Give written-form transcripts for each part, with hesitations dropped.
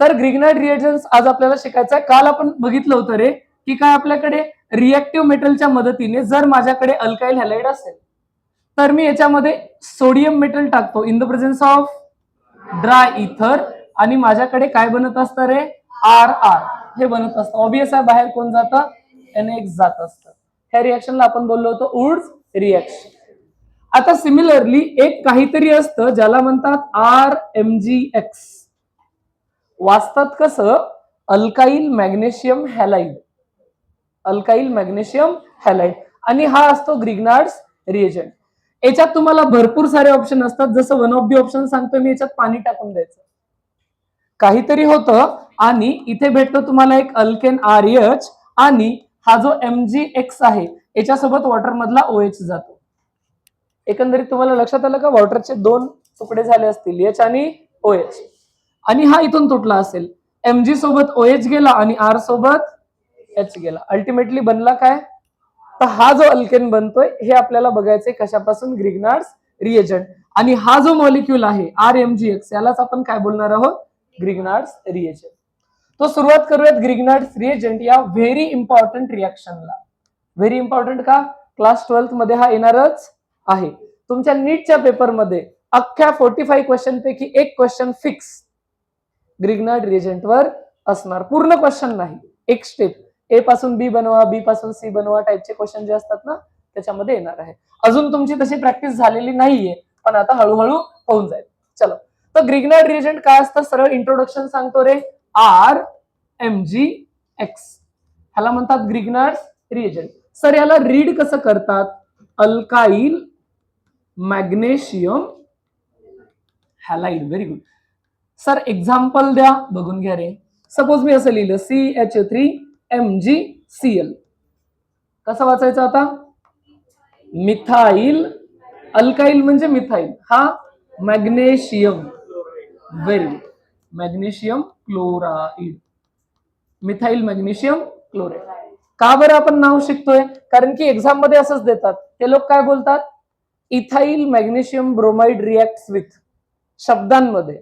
तर ग्रिग्नार्ड रिएजन्स आज आपल्याला शिकायचं आहे. काल आपण बघितलं होतं रे की काय आपल्याकडे रिएक्टिव्ह मेटलच्या मदतीने जर माझ्याकडे अल्काइल हॅलाइड असेल तर मी याच्यामध्ये सोडियम मेटल टाकतो in the presence of dry इथर आणि माझ्याकडे काय बनत असतं रे आर आर हे बनत असतं. ऑब्वियस आहे बाहेर कोण जातं NX जात असतं. ह्या रिएक्शनला आपण बोललो होतो वुड्स रिएक्शन. आता सिमिलरली एक काहीतरी असतं ज्याला म्हणतात RMgX. वाचतात कसं alkyl magnesium halide. Alkyl magnesium halide आणि हा असतो ग्रिग्नार्ड्स रिएजंट. याच्यात तुम्हाला भरपूर सारे ऑप्शन असतात. जसं वन ऑफ दी ऑप्शन सांगतो मी याच्यात पाणी टाकून द्यायचं काहीतरी होतं आणि इथे भेटतो तुम्हाला एक अल्केन RH आणि हा जो MgX आहे याच्यासोबत वॉटर मधला OH जातो. एकंदरीत तुम्हाला लक्षात आलं का वॉटरचे दोन तुकडे झाले असतील H आणि OH आणि हा इथून तुटला असेल. Mg सोबत OH गेला आणि R सोबत H गेला. अल्टिमेटली बनला काय तर हा जो अल्केन बनतोय हे आपल्याला बघायचंय कशापासून ग्रिग्नार्ड्स रिएजंट. आणि हा जो मॉलिक्यूल आहे RMgX यालाच आपण काय बोलणार आहोत ग्रिग्नार्ड्स रिएजंट. तो सुरुवात करूयात ग्रिग्नार्ड्स रिएजंट या व्हेरी इम्पॉर्टंट रिएक्शनला. व्हेरी इम्पॉर्टंट का क्लास 12th मध्ये हा येणारच आहे. तुमच्या नीटच्या पेपरमध्ये अख्ख्या 45 क्वेश्चन पैकी एक क्वेश्चन फिक्स ग्रिग्नार्ड रिएजंट वर असणार. पूर्ण क्वेश्चन नाही एक स्टेप A पासून B बनवा B पासून C बनवा टाइपचे क्वेश्चन जे असतात ना त्याच्यामध्ये येणार आहे. अजून तुमची तशी प्रॅक्टिस झालेली नाहीये पण आता हळूहळू होऊन जाईल. चलो तर ग्रिग्नार्ड रिएजंट काय असतं सरळ इंट्रोडक्शन सांगतो रे RMgX ह्याला म्हणतात ग्रिग्नार्ड्स रिएजंट. सर याला रीड कसं करतात alkyl magnesium halide. Very good sir example द्या बघून घ्या रे. सपोज मी असं लिहिलं CH3MgCl कसं वाचायचं आता मिथाइल अल्काइल म्हणजे मिथाइल हा magnesium. Very good magnesium chloride methyl magnesium chloride. का बरं आपण नाव शिकतोय कारण की एक्झाम मध्ये असंच देतात. ते लोक काय बोलतात ethyl magnesium bromide reacts with शब्दांमध्ये.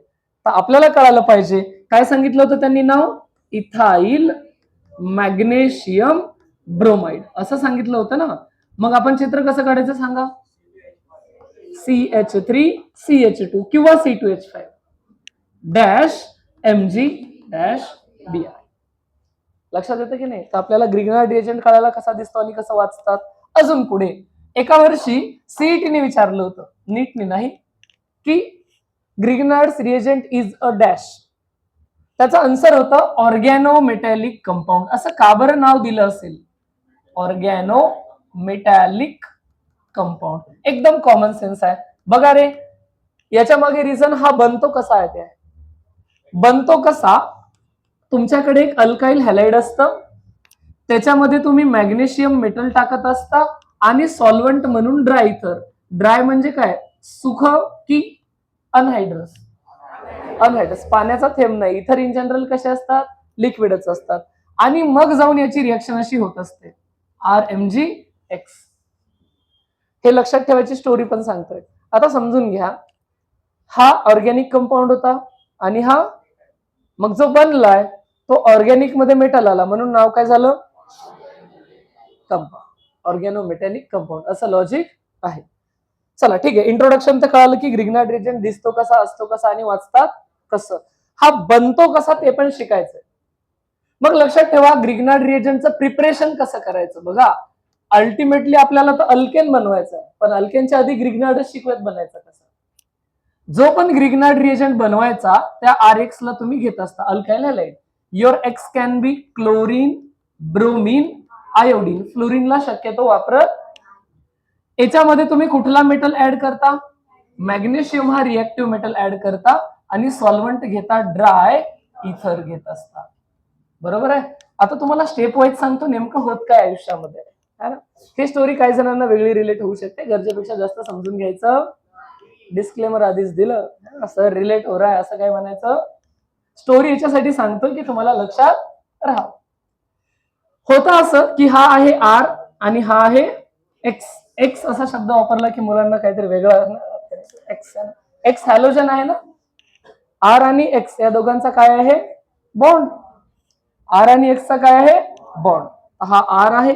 तर आपल्याला कळालं पाहिजे काय सांगितलं होतं त्यांनी नाव इथाइल मॅग्नेशियम ब्रोमाइड असं सांगितलं होतं ना. मग आपण चित्र कसं काढायचं सांगा CH3CH2 किंवा C2H5 dash Mg dash Br. लक्षात येतं की नाही. तर आपल्याला ग्रिग्नार्ड रिएजंट कळायला कसा दिसतो आणि कसं वाचतात. अजून पुढे एका वर्षी CET ने विचारलं होतं नीटने नाही की Grignard's reagent is a dash. त्याचा आन्सर होता ऑर्गॅनो मेटॅलिक कंपाऊंड. असं का बरं नाव दिलं असेल ऑर्गॅनो मेटॅलिक कंपाऊंड. एकदम कॉमन सेन्स आहे बघा रे. याच्या मागे रिझन हा बनतो कसा आहे ते बनतो कसा तुमच्याकडे एक अल्काइल हॅलाइड असतं त्याच्यामध्ये तुम्ही मॅग्नेशियम मेटल टाकत असता आणि सॉल्व्हंट म्हणून ड्राय इथर. ड्राय म्हणजे काय सुख की अनहायड्रस. अनहायड्रस पाण्याचा थेंब नाही. इथर इन जनरल कसे असतात लिक्विडच असतात. आणि मग जाऊन याची रिएक्शन अशी होत असते RMgX. हे लक्षात ठेवायची स्टोरी पण सांगतोय. आता समजून घ्या हा ऑर्गॅनिक कंपाऊंड होता आणि हा मग जो बनलाय तो ऑर्गॅनिक मध्ये मेटल आला म्हणून नाव काय झालं कंपाऊंड ऑर्गॅनो मेटॅलिक कंपाऊंड. असं लॉजिक आहे. चला ठीक आहे इंट्रोडक्शन तर कळालं की ग्रिग्नार्ड रिएजंट दिसतो कसा असतो कसा आणि वाचतात कसं. हा बनतो कसा ते पण शिकायचंय. मग लक्षात ठेवा ग्रिग्नार्ड रिएजंटचं प्रिपरेशन कसं करायचं. बघा अल्टिमेटली आपल्याला तर अल्केन बनवायचं आहे पण अल्केनच्या आधी ग्रिग्नार्ड शिकवत बनायचं कसं. जो पण ग्रिग्नार्ड रिएजंट बनवायचा त्या RX ला तुम्ही घेत असता alkyl halide. Your X can be chlorine bromine iodine. फ्लोरीनला शक्यतो वापरत. याच्यामध्ये तुम्ही कुठला मेटल ऍड करता मॅग्नेशियम हा रिएक्टिव्ह मेटल ऍड करता आणि सॉल्व्हंट घेता ड्राय इथर घेत असता. बरोबर आहे. आता तुम्हाला स्टेप वाईज सांगतो नेमकं होत काय आयुष्यामध्ये है ना. ही स्टोरी काही जणांना वेगळी रिलेट होऊ शकते. गरजेपेक्षा जास्त समजून घ्यायचं. डिस्क्लेमर आधीच दिलं असं रिलेट हो रहा है असं काय म्हणायचं. स्टोरी याच्यासाठी सांगतो की तुम्हाला लक्षात राहावं. होतं असं की हा आहे R आणि हा आहे X. X असा शब्द वापरला की मुलांना काहीतरी वेगळं X हॅलोजन आहे ना. R आणि X या दोघांचा काय आहे बॉन्ड. आर आणि एक्सचा काय आहे? बॉन्ड. हा आर आहे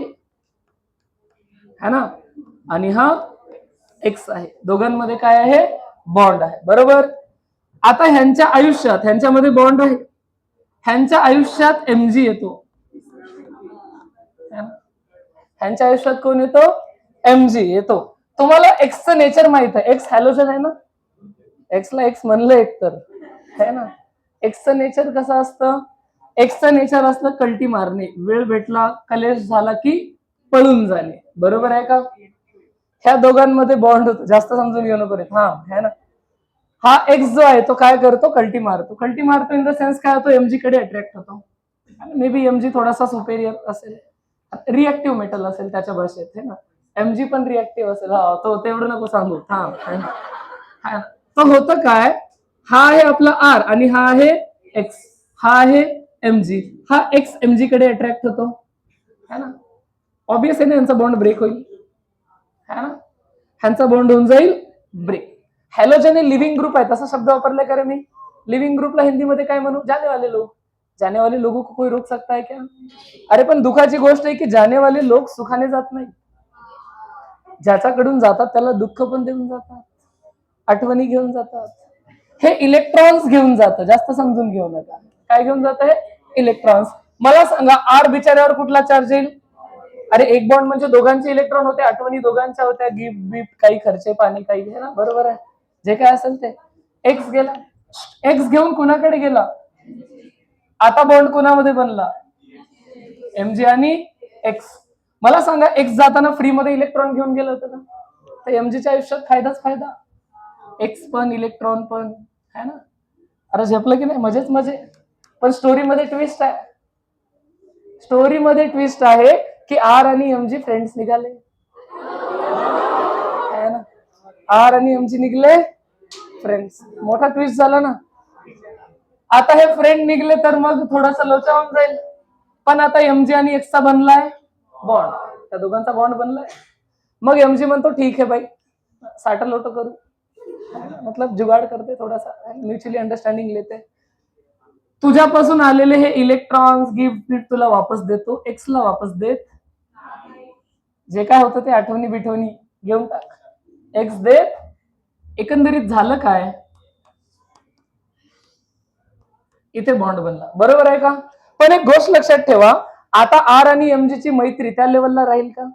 है ना, आणि हा एक्स आहे. दोघांमध्ये काय आहे? बॉन्ड आहे. बरोबर. आता ह्यांच्या आयुष्यात, ह्यांच्यामध्ये बॉन्ड आहे, ह्यांच्या आयुष्यात एमजी येतो. ह्यांच्या आयुष्यात कोण येतो? एमजी येतो. तुम्हाला एक्सचं नेचर माहित आहे. एक्स हॅलोजन आहे ना, एक्सला एक्स म्हणलं एक तर है ना. एक्सचं नेचर कसं असतं? एक्सचं नेचर असतं कल्टी मारणे, वेळ भेटला कलेश झाला की पळून जाणे. बरोबर आहे का? ह्या दोघांमध्ये बॉन्ड होतो. जास्त समजून घेऊ नको रे. हा है ना. हा एक्स जो आहे तो काय करतो? कल्टी मारतो. कल्टी मारतो इन द सेन्स काय होतो? एमजी कडे अट्रॅक्ट होतो. मे बी एमजी थोडासा सुपेरियर असेल, रिएक्टिव्ह मेटल असेल त्याच्या भाषेत है ना. एमजी पण रिएक्टिव्ह असेल. हा तो तेवढं नको सांगू. हा तो होतं काय? हा आहे आपला आर आणि हा आहे एक्स. हा आहे एमजी. हा एक्स एमजी कडे अट्रॅक्ट होतो है ना. ऑब्विस आहे ना, यांचा बॉन्ड ब्रेक होईल है ना. ह्यांचा बॉन्ड होऊन जाईल ब्रेक. हॅलोजन हे लिव्हिंग ग्रुप आहे. तसा शब्द वापरलाय का रे मी? लिव्हिंग ग्रुपला हिंदीमध्ये काय म्हणू? जाने वाले लोग. जाने वाले लोगों को कोई रोक सकता है क्या? अरे पण दुःखाची गोष्ट आहे की जाने वाले लोक सुखाने जात नाही. ज्याच्याकडून जातात त्याला दुःख पण देऊन जातात, आठवणी घेऊन जातात. हे इलेक्ट्रॉन्स घेऊन जातं. जास्त समजून घेऊ नका. काय घेऊन जात आहे? इलेक्ट्रॉन्स. मला सांगा आर बिचाऱ्यावर कुठला चार्ज येईल? अरे एक बॉन्ड म्हणजे दोघांचे इलेक्ट्रॉन होते, आठवणी दोघांच्या होत्या, गिफ्ट बिफ्ट काही खर्चे पाणी काही आहे ना. बरोबर आहे. जे काय असेल ते. एक्स गेला, एक्स घेऊन कुणाकडे गेला? आता बॉन्ड कुणामध्ये बनला? एमजी आणि एक्स. मला सांगा एक्स जाताना फ्री मध्ये इलेक्ट्रॉन घेऊन गेलं होतं का? तर एमजीच्या आयुष्यात फायदाच फायदा. एक्स पण इलेक्ट्रॉन पण है ना. अरे झेपलं की नाही? मजेच मजे. पण स्टोरीमध्ये ट्विस्ट आहे. स्टोरीमध्ये ट्विस्ट आहे की आर आणि एमजी फ्रेंड्स निघाले है ना. आर आणि एमजी निघले फ्रेंड्स. मोठा ट्विस्ट झाला ना. आता हे फ्रेंड निघले तर मग थोडासा लोचा होऊन जाईल. पण आता एमजी आणि एक्सचा बनलाय बॉन्ड. त्या दोघांचा बॉन्ड बनलाय. मग एमजी म्हणतो ठीक आहे भाई, साठा लोटो करू, मतलब जुगाड करते थोडासा, म्युच्युअली अंडरस्टँडिंग लेते. तुझ्यापासून आलेले हे इलेक्ट्रॉन्स गिफ्ट तुला वापस देतो, एक्सला वापस देत. जे काय होतं ते आठवणी बिठवणी घेऊन टाक, एक्स देत. एकंदरीत झालं काय? इथे बॉन्ड बनला. बरोबर आहे का? पण एक गोष्ट लक्षात ठेवा, आता आर आणि एमजी ची मैत्री त्या लेवलला राहील का?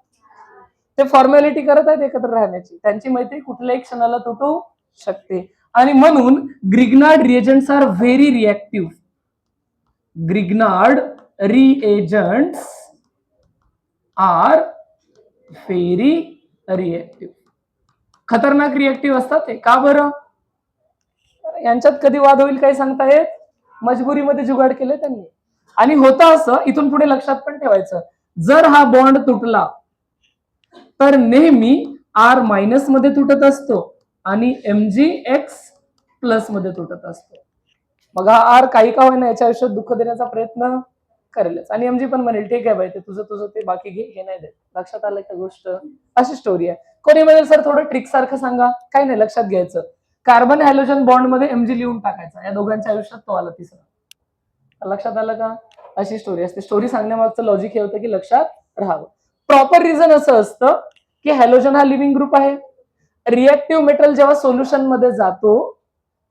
ते फॉर्मॅलिटी करत आहेत एकत्र राहण्याची. त्यांची मैत्री कुठल्याही क्षणाला तुटू शकते. आणि म्हणून Grignard reagents are very reactive. Grignard reagents are very reactive. खतरनाक रिएक्टिव्ह असतात ते. का बरं? यांच्यात कधी वाद होईल काही सांगता येत. मजबुरीमध्ये जुगाड केले त्यांनी. आणि होतं असं, इथून पुढे लक्षात पण ठेवायचं, जर हा बॉन्ड तुटला तर नेहमी आर मायनस मध्ये तुटत असतो आणि एमजी एक्स प्लस मध्ये तुटत असतो. मग हा आर काही का होईना याच्या आयुष्यात दुःख देण्याचा प्रयत्न करेलच. आणि एमजी पण म्हणेल ठीक आहे भाई, ते तुझं तुझं ते बाकी घे, हे नाही देत. लक्षात आलं का गोष्ट? अशी स्टोरी आहे. कोणी म्हणेल सर थोडं ट्रिक सारखं सांगा. काही नाही, लक्षात घ्यायचं, कार्बन हॅलोजन बॉन्ड मध्ये एमजी लिहून टाकायचा. या दोघांच्या आयुष्यात तो आला तिसरा. लक्षात आलं का? अशी स्टोरी असते. स्टोरी सांगण्यामागचं लॉजिक हे होतं की लक्षात राहावं. प्रॉपर रिझन असं असतं की हॅलोजन हा लिव्हिंग ग्रुप आहे. रिएक्टिव्ह मेटल जेव्हा सोल्युशन मध्ये जातो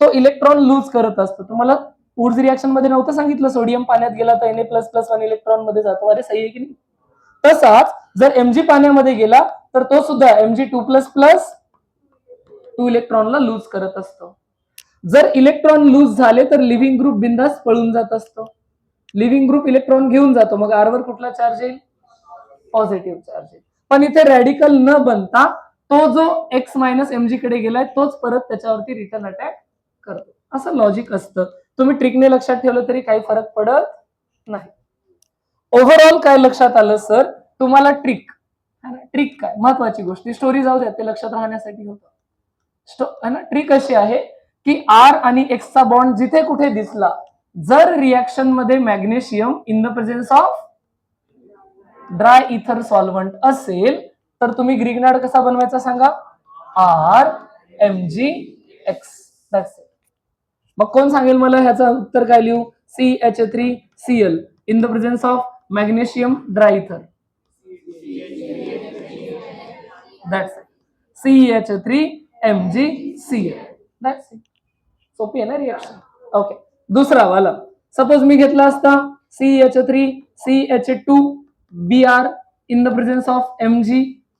तो इलेक्ट्रॉन लूज करत असतो. तुम्हाला वुड्स रिएक्शन मध्ये नव्हतं सांगितलं, सोडियम पाण्यात गेला तर Na++1 इलेक्ट्रॉन मध्ये जातो. अरे सही आहे की नाही? तसाच जर एमजी पाण्यामध्ये गेला तर तो सुद्धा Mg2++2 इलेक्ट्रॉनला लूज करत असतो. जर इलेक्ट्रॉन लूज झाले तर लिव्हिंग ग्रुप बिंदास पळून जात असतो. लिव्हिंग ग्रुप इलेक्ट्रॉन घेऊन जातो. मग आर वर कुठला चार्ज येईल? पॉझिटिव्ह चार्ज येईल. पण इथे रॅडिकल न बनता तो जो एक्स मायनस एमजी कडे गेलाय तोच परत त्याच्यावरती रिटर्न अटॅक करतो. असं लॉजिक असतं. तुम्ही ट्रिकने लक्षात ठेवलं तरी काही फरक पडत नाही. ओव्हरऑल काय लक्षात आलं सर? तुम्हाला ट्रिक काय महत्वाची गोष्ट, स्टोरी जाऊ द्या, ते लक्षात राहण्यासाठी होतं. ट्रिक अशी आहे की आर आणि एक्सचा बॉन्ड जिथे कुठे दिसला, जर रिएक्शन मध्ये magnesium in the presence of dry ether solvent असेल तर तुम्ही ग्रिग्नार्ड कसा बनवायचा सांगा? R MG X. मग कोण सांगेल मला ह्याचं उत्तर काय लिहू? CH3Cl in the presence of magnesium diether. That's it. CH3MgCl. That's it. सोपी आहे ना रिएक्शन. ओके, दुसरा वाला सपोज मी घेतला असता CH3CH2Br in the presence of Mg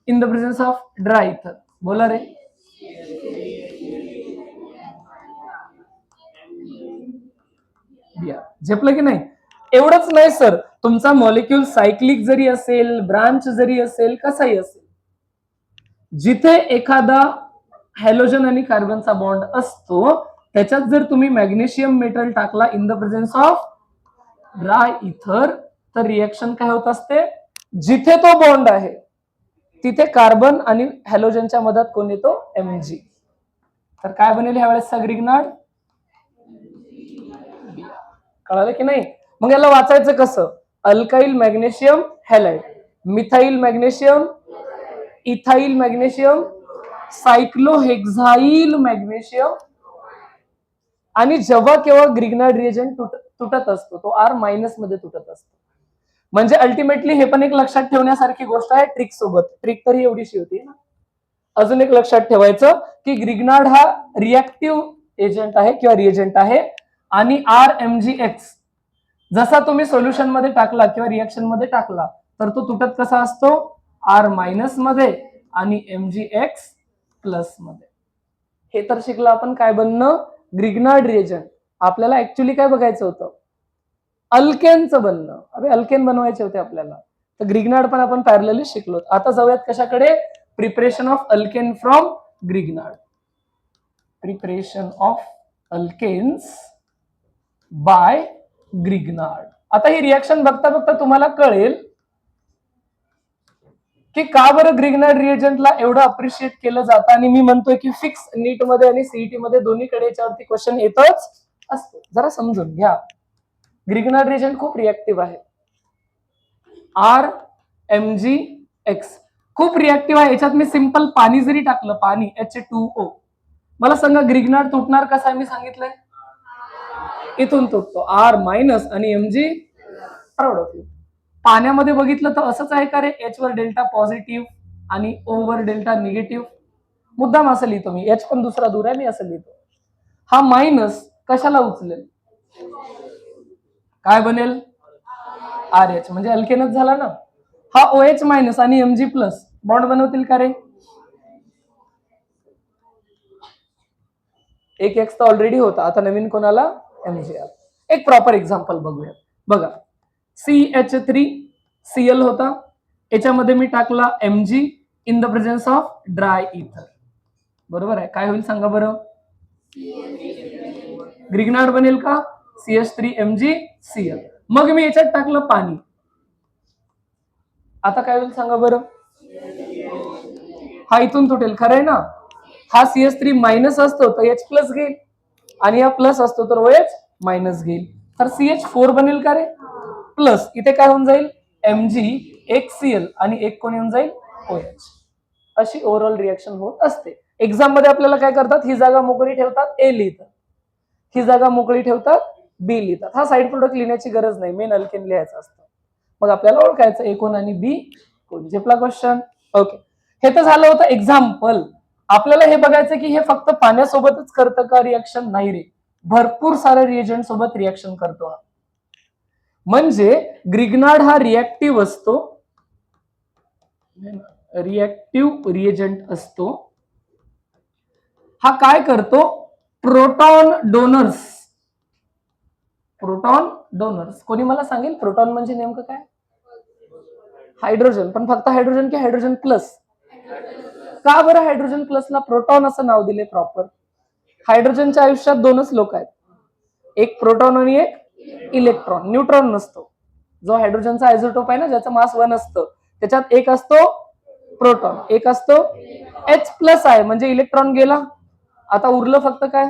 in the presence of dry इथर. बोला रे. झेपलं की नाही? एवढंच नाही सर, तुमचा मॉलिक्यूल सायक्लिक जरी असेल, ब्रांच जरी असेल, कसाही असेल, जिथे एखादा हॅलोजन आणि कार्बनचा बॉन्ड असतो त्याच्यात जर तुम्ही मॅग्नेशियम मेटल टाकला in the presence of dry इथर तर रिएक्शन काय होत असते? जिथे तो बॉन्ड आहे तिथे कार्बन आणि हॅलोजनच्या मधात कोण येतो? Mg. तर काय बनेल ह्यावेळेसचा ग्रिग्नार्ड? कळालं की नाही? मग याला वाचायचं कसं? Alkyl magnesium halide, methyl magnesium, ethyl magnesium, cyclohexyl magnesium. आणि जेव्हा केव्हा ग्रिग्नार्ड रिएजंट तुटत असतो तो R- मध्ये तुटत असतो. म्हणजे अल्टिमेटली हे पण एक लक्षात ठेवण्यासारखी गोष्ट आहे ट्रिक सोबत. ट्रिक तरी एवढीशी होती ना. अजून एक लक्षात ठेवायचं की ग्रिग्नार्ड हा रिएक्टिव्ह एजंट आहे किंवा रिएजंट आहे आणि RMgX जसा तुम्ही सोल्युशन मध्ये टाकला किंवा रिएक्शन मध्ये टाकला तर तो तुटत कसा असतो? R- मध्ये आणि MgX प्लस मध्ये. हे तर शिकलं आपण काय बनणं? Grignard reagent. आपल्याला ऍक्च्युली काय बघायचं होतं? अल्केनचं बनणं. अरे अल्केन बनवायचे होते आपल्याला. तर ग्रिग्नार्ड पण आपण पॅरलली शिकलो. आता जाऊयात कशाकडे? Preparation of alkane from Grignard. Preparation of alkanes by Grignard. आता ही रिएक्शन बघता बघता तुम्हाला कळेल की का बरं ग्रिग्नार्ड रिएजंटला एवढं अप्रिशिएट केलं जातं. आणि मी म्हणतोय की फिक्स नीट मध्ये आणि सीईटी मध्ये दोन्हीकडे याच्यावरती क्वेश्चन येतच असतो. जरा समजून घ्या. ग्रिग्नार्ड रिएजंट खूप रिएक्टिव्ह आहे. RMgX खूप रिएक्टिव्ह आहे. याच्यात मी सिंपल पाणी जरी टाकलं, पाणी H2O, मला सांगा ग्रिग्नार्ड तुटणार कसा आहे? मी सांगितलंय इथून तुटतो R- आणि Mg प्राऊड ऑफ यू. पाण्यामध्ये बघितलं तर असंच आहे का रे? H वर डेल्टा पॉझिटिव्ह आणि O वर डेल्टा निगेटिव्ह. मुद्दाम असं लिहितो मी. H पण दुसरा दूर आहे, मी असं लिहितो. हा मायनस कशाला उचलेल? काय बनेल? RH म्हणजे अल्केनच झाला ना. हा OH मायनस आणि Mg प्लस बॉन्ड बनवतील का रे? एक X तर ऑलरेडी होता, आता नवीन कोणाला? Mg. एक प्रॉपर एक्झाम्पल बघूया. बघा, CH3Cl होता, याच्यामध्ये मी टाकला Mg in the presence of dry इथर. बरोबर आहे. काय होईल सांगा बरं? ग्रिग्नार्ड बनेल का? CH3MgCl. मग मी याच्यात टाकलं पाणी. आता काय होईल सांगा बरं? हा इथून तुटेल, खरं आहे ना. हा CH3 मायनस असतो तर H प्लस घेईल आणि हा प्लस असतो तर OH मायनस घेईल. तर CH4 बनेल का रे? प्लस इथे काय होऊन जाईल? Mg एक Cl आणि एक कोण येऊन जाईल? OH. अशी ओव्हरऑल रिएक्शन होत असते. एक्झाम मध्ये आपल्याला काय करतात? ही जागा मोकळी ठेवतात, A लिहितात. ही जागा मोकळी ठेवतात, B लिहितात. हा साइड प्रोडक्ट लिहिण्याची गरज नाही, मेन अल्केन लिहायचं असतं. मग आपल्याला ओळखायचं A कोण आणि B कोण. झेपला क्वेश्चन? ओके, हे तर झालं होतं एक्झाम्पल. आपल्याला हे बघायचं की हे फक्त पाण्यासोबतच करतं का रिएक्शन? नाही रे, भरपूर सारे रिएजंट सोबत रिएक्शन करतो. म्हणजे ग्रिग्नार्ड हा रिएक्टिव्ह असतो, रिएक्टिव्ह रिएजंट असतो. हा काय करतो? Proton donors. प्रोटॉन डोनर्स कोणी मला सांगेल प्रोटॉन म्हणजे नेमकं काय? हायड्रोजन. पण फक्त हायड्रोजन की हायड्रोजन प्लस? का बरं हायड्रोजन प्लसला प्रोटॉन असं नाव दिले प्रॉपर? हायड्रोजनच्या आयुष्यात दोनच लोक आहेत, एक प्रोटॉन आणि एक इलेक्ट्रॉन. न्यूट्रॉन नसतो. जो हायड्रोजनचा आयझोटोप आहे ना, ज्याचं मास 1 असतं, त्याच्यात एक असतो प्रोटॉन, एक असतो H प्लस आहे, म्हणजे इलेक्ट्रॉन गेला, आता उरलं फक्त काय?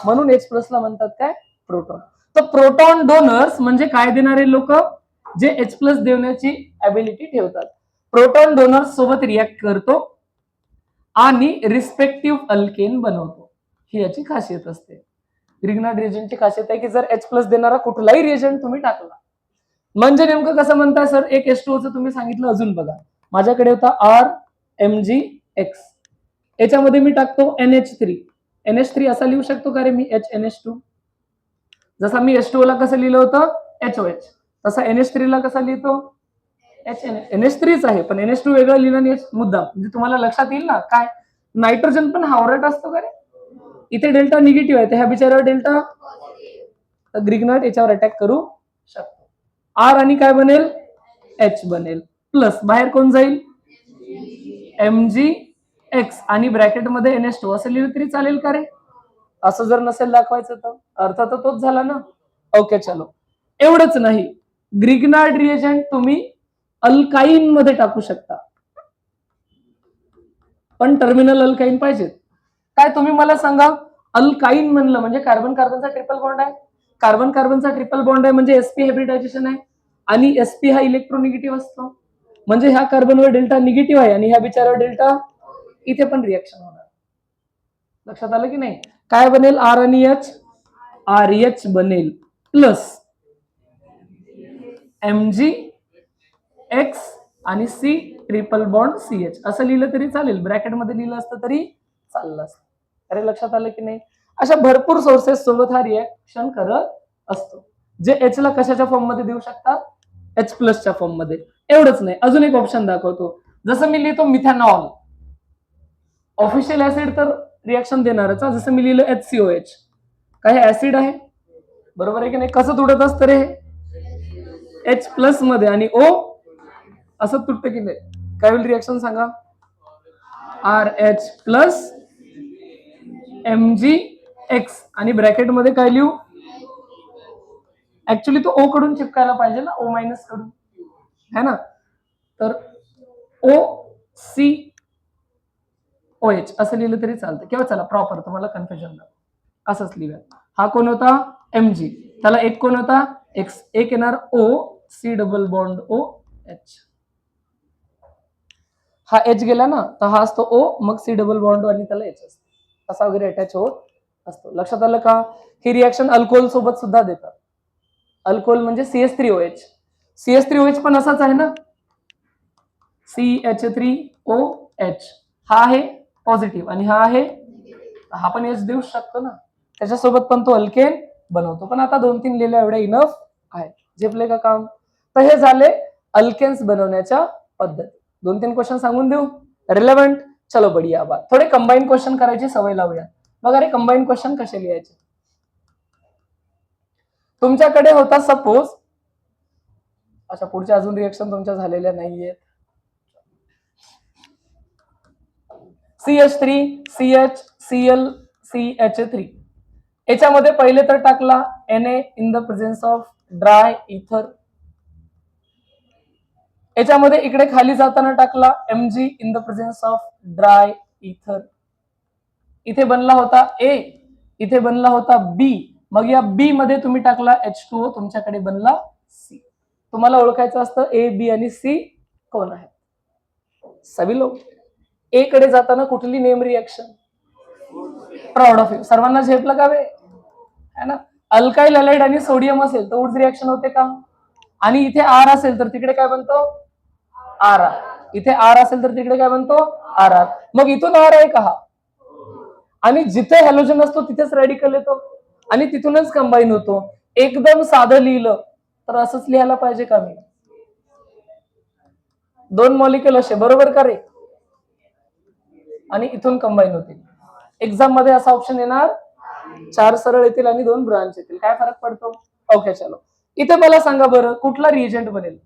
म्हणून H प्लसला म्हणतात काय? प्रोटॉन. तर प्रोटॉन डोनर्स म्हणजे काय देणारे लोक? जे H प्लस देण्याची ॲबिलिटी ठेवतात. प्रोटॉन डोनर्स सोबत रिॲक्ट करतो आणि रिस्पेक्टिव्ह अल्केन बनवतो. ही याची खासियत असते. ग्रिग्नार्ड रिएजंटची खासियत आहे की जर H प्लस देणारा कुठलाही रिएजंट तुम्ही टाकला, म्हणजे नेमकं कसं म्हणताय सर, एक H2O चं तुम्ही सांगितलं, अजून बघा माझ्याकडे होता RMgX, याच्यामध्ये मी टाकतो NH3 असा लिहू शकतो का रे मी, HNH2? जसा मी H2O ला कसं लिहिलं होतं HOH, तसा NH3 ला कसा लिहितो NH3च आहे, पण NH2 वेगळं लिहिलं नाही मुद्दाम, म्हणजे तुम्हाला लक्षात येईल ना. काय नायट्रोजन पण हावरट असतो का रे, इथे डेल्टा निगेटिव्ह आहे, तर ह्या बिचाऱ्यावर डेल्टा, तर ग्रिग्नार्ड याच्यावर अटॅक करू शकतो. आर आणि काय बनेल, H बनेल, प्लस बाहेर कोण जाईल MgX आणि ब्रॅकेटमध्ये NH2 असं लिहिलं तरी चालेल का रे, असं जर नसेल दाखवायचं तर अर्थ तर तोच झाला ना. ओके चलो, एवढंच नाही, ग्रिग्नार्ड रिएजंट तुम्ही अल्काईन मध्ये टाकू शकता, पण टर्मिनल अल्काईन पाहिजेत. काय तुम्ही मला सांगा, अल्काईन म्हणलं म्हणजे कार्बन कार्बनचा ट्रिपल बॉन्ड आहे, कार्बन कार्बनचा ट्रिपल बॉन्ड आहे म्हणजे sp हायब्रिडायझेशन आहे, आणि sp हा इलेक्ट्रोनिगेटिव्ह असतो, म्हणजे ह्या कार्बनवर डेल्टा निगेटिव्ह आहे आणि ह्या बिचारावर डेल्टा, इथे पण रिएक्शन होणार. लक्षात आलं की नाही. काय बनेल, आर आणि एच, RH बनेल प्लस MgX आणि C ट्रिपल बॉन्ड CH असं लिहिलं तरी चालेल, ब्रॅकेटमध्ये लिहिलं असतं तरी चाललं असतं. अरे लक्षात आलं की नाही. अशा भरपूर सोर्सेस सोबत हा रिएक्शन करत असतो, जे H ला कशाच्या फॉर्म मध्ये देऊ शकतात, H प्लसच्या फॉर्म मध्ये. एवढंच नाही, अजून एक ऑप्शन दाखवतो. जसं मी लिहितो मिथॅनॉल, ऑफिशियल ऍसिड तर रिएक्शन देणारच, जसं मी लिहिलं HCOH, काय ऍसिड आहे, बरोबर आहे की नाही. कसं तुटत असतं रे, H प्लस मध्ये आणि O असं तुटतं की नाही. काय होईल रिएक्शन सांगा, RH प्लस MgX आणि ब्रॅकेटमध्ये काय लिहू, ऍक्च्युली तो O कडून चिपकायला पाहिजे ना, O मायनस कडून है ना, तर OCOH असं लिहिलं तरी चालतं, किंवा चला प्रॉपर तुम्हाला कन्फ्युजन असंच लिहूया. हा कोण होता Mg, त्याला एक कोण होता X, एक येणार O C double bond OH, हा H गेला ना, तर हा असतो O, मग C डबल बॉन्ड आणि त्याला H असतो, असा वगैरे अटॅच होत असतो. लक्षात आलं का. ही रिएक्शन अल्कोहोल सोबत सुद्धा देतात. अल्कोहोल म्हणजे CH3OH, CH3OH पण असाच आहे ना, CH3OH, हा आहे पॉझिटिव्ह आणि हा आहे, हा पण H देऊ शकतो ना, त्याच्यासोबत पण तो अल्केन बनवतो. पण आता 2-3 लिहिल्या एवढ्या इनफ आहे, झेपले का काम. तर हे झाले अल्केन्स बनवण्याच्या पद्धती. 2-3 क्वेश्चन सांगून देऊ रिलेव्हंट. चलो बढिया बात, थोडे कंबाईन क्वेश्चन करायची सवय लावूया. बघा रे, कंबाईन क्वेश्चन कसे लिहायचे. तुमच्याकडे होता सपोज, अच्छा पुढच्या अजून रिएक्शन तुमच्या झालेल्या नाहीयेत. CH3 CH Cl CH3, याच्यामध्ये पहिले तर टाकला Na in the presence of dry इथर, याच्यामध्ये इकडे खाली जाताना टाकला Mg in the presence of dry इथर, इथे बनला होता A, इथे बनला होता B, मग या B मध्ये तुम्ही टाकला H2O, तुमच्याकडे बनला C. तुम्हाला ओळखायचं असतं A, B आणि C कोण आहे. सभी लोक. A कडे जाताना कुठली name reaction, proud of you, सर्वांना झेपलं का बे, है ना. अल्काइल हॅलाइड आणि सोडियम असेल तर उड्स रिएक्शन होते का, आणि इथे R असेल तर तिकडे काय बनतो RR, इथे R असेल तर तिकडे काय बनतो RR, मग इथून R आहे का, आणि जिथे हॅलोजन असतो तिथेच रॅडिकल येतो आणि तिथूनच कंबाईन होतो. एकदम साधं लिहिलं तर असंच लिहायला पाहिजे का मी, 2 मॉलिक्युल असे, बरोबर का रे, आणि इथून कंबाईन होतील. एक्झाम मध्ये असा ऑप्शन येणार, 4 सरळ येतील आणि 2 ब्रांच येतील, काय फरक पडतो. ओके चलो, इथे मला सांगा बरं कुठला रिएजंट बनेल.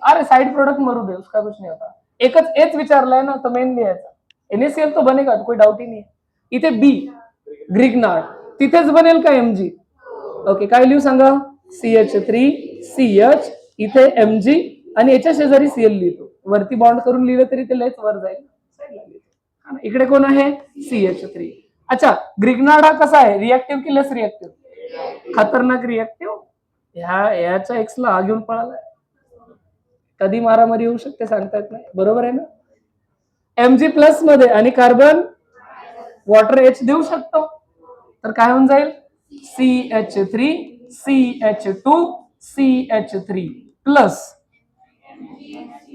अरे साइड प्रोडक्ट मरू दे, उसका कुछ नहीं होता, एकच एच विचारलाय ना, तो मेन लिहायचा. NaCl तो बनेगा, कोई डाउट ही नहीं. इथे B ग्रिग्नार्ड, तिथेच बनेल का Mg. ओके, काय लिहू सांगा, CH3CH, इथे Mg आणि याच्या शेजारी Cl लिहितो, वरती बॉन्ड करून लिहिलं तरी ते लयच वर जाईल. इकडे कोण आहे CH3. अच्छा, ग्रिग्नार्ड हा कसा आहे, रिएक्टिव्ह की लेस रिएक्टिव्ह, खतरनाक रिएक्टिव्ह. याच्या एक्स ला घेऊन पळालाय, कधी मारामारी होऊ शकते सांगता येत नाही, बरोबर आहे ना. Mg प्लस मध्ये आणि कार्बन वॉटर H देऊ शकतो, तर काय होऊन जाईल CH3CH2CH3 प्लस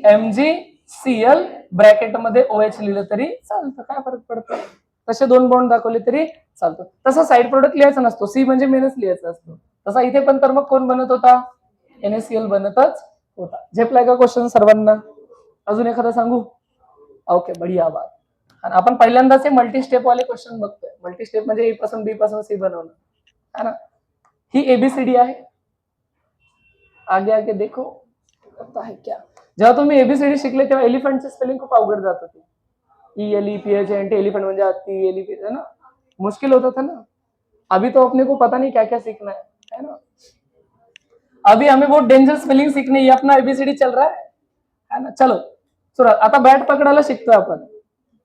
MgCl ब्रॅकेट मध्ये OH लिहिलं तरी चालतं, काय फरक पडतो. तसे दोन बॉन्ड दाखवले तरी चालतं. तसा साइड प्रोडक्ट लिहायचा नसतो, सी म्हणजे मेनच लिहायचा असतो. तसा इथे पण तर मग कोण बनत होता, NaCl बनतच होता. झेपलाय का क्वेश्चन सर्वांना? अजून एखादा सांगू? ओके, बढिया बात. आणि आपण पहिल्यांदाच हे मल्टी स्टेप वाले क्वेश्चन बघतोय. मल्टी स्टेप म्हणजे ए पासून बी पासून सी बनवणं, है ना. ही ABCD आहे. आगे आगे देखो होता है क्या. जेव्हा तुम्ही ABCD शिकले तेव्हा एलिफंटचे स्पेलिंग खूप अवघड जात होती. ELEPHANT एलिफेंट म्हणजे हत्ती, एलिफेंट, है ना, मुश्किल होता था ना. अभी तो अपने को पता नहीं क्या क्या सीखना है ना. अभी हमें बहुत डेंजर स्पेलिंग सीखनी है, अपना ABCD चल रहा है ना. चलो सुरा, आता बॅट पकडायला शिकतोय आपण.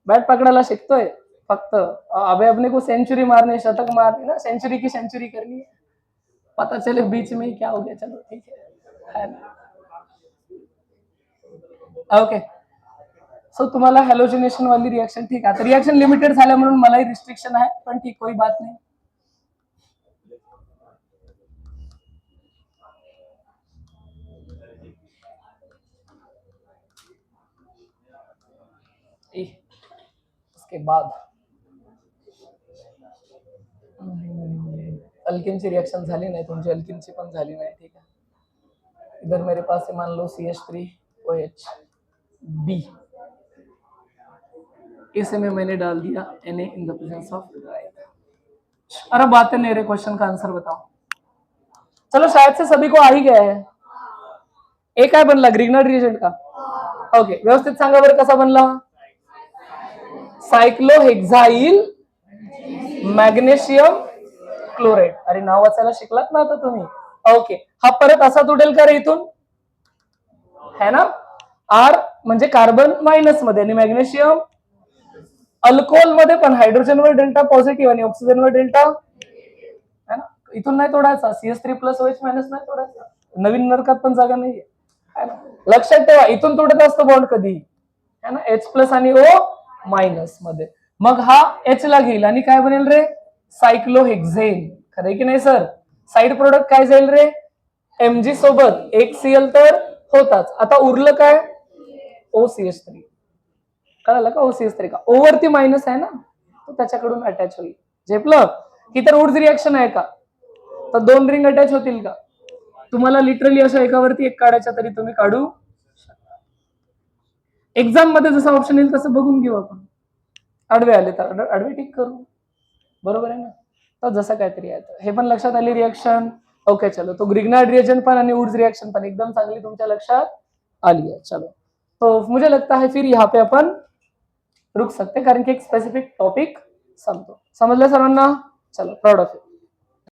बॅट पकडायला शिकतोय फक्त. अबे अपने को सेंचुरी मारने, शतक मारने ना, सेंचुरी की सेंचुरी करनी है. पता चले बीच में क्या हो गया. चलो ठीक है ना. ओके, सो तुम्हाला हॅलोजिनेशन वाली रिएक्शन ठीक आहे. रिएक्शन लिमिटेड झाल्या म्हणून मलाही रिस्ट्रिक्शन आहे, पण ठीक, कोई बात नाही. उसके बाद अल्किनची रिएक्शन झाली नाही, तुमची अल्किनची पण झाली नाही, ठीक है. इधर मेरे पास है मान लो CH3OH B, इसे में मैंने डाल दिया Na in the presence of. अरे बातें नहीं, क्वेश्चन का आंसर बताओ. चलो शायद से सभी को आ ही गया है. एक काय बनला ग्रिग्नर रिएजेंट का? ओके, व्यवस्थित सांगा बरं कसा बनला. सायक्लोहेक्साइल मॅग्नेशियम क्लोराइड. अरे नाव वाचायला शिकलात ना आता तुम्ही. ओके, हा परत असा तुटेल का रे इथून, है ना. आर म्हणजे कार्बन मायनस मध्ये आणि मॅग्नेशियम अल्कोहोल मध्ये पण हायड्रोजनवर डेल्टा पॉझिटिव्ह आणि ऑक्सिजनवर डेल्टा, है ना. इथून नाही तोडायचा. CH3+OH- नाही तोडायचा. नवीन नरकात पण जागा नाहीये, है ना. लक्षात ठेवा, इथून तोडत असतो बॉन्ड कधी, है ना, H+ आणि O- मध्ये. मग हा H ला घेईल आणि काय बनेल रे, सायक्लोहेक्झेन. खरंय की नाही सर? साइड प्रोडक्ट काय जाईल रे, Mg सोबत एक Cl तर होताच. आता उरलं काय, OCH3. कळालं का, OCH3 का ओवरती मायनस आहे ना, तो त्याच्याकडून अटॅच होईल. झेपलं की. तर उर्ज रिएक्शन आहे का, तर दोन रिंग अटॅच होतील का. तुम्हाला लिटरली असं एकावरती एक काढायचा तरी तुम्ही काढू शकता. एक्झाम मध्ये जसं ऑप्शन येईल तसं बघून घेऊ आपण. आडवे आले तर आडवे टिक करू, बरोबर आहे ना. तर जसं काहीतरी आहे. हे पण लक्षात आली रिएक्शन. ओके चलो, तो ग्रिग्नार्ड रिएजन पण आणि वुड्स रिएक्शन पण एकदम चांगली तुमच्या लक्षात आली है. चलो, तो मुझे लगता है फिर यहाँ पे अपन रुक सकते, कारण की एक स्पेसिफिक टॉपिक समझो. समजलं सर्वांना? चलो, प्राउड ऑफ यू.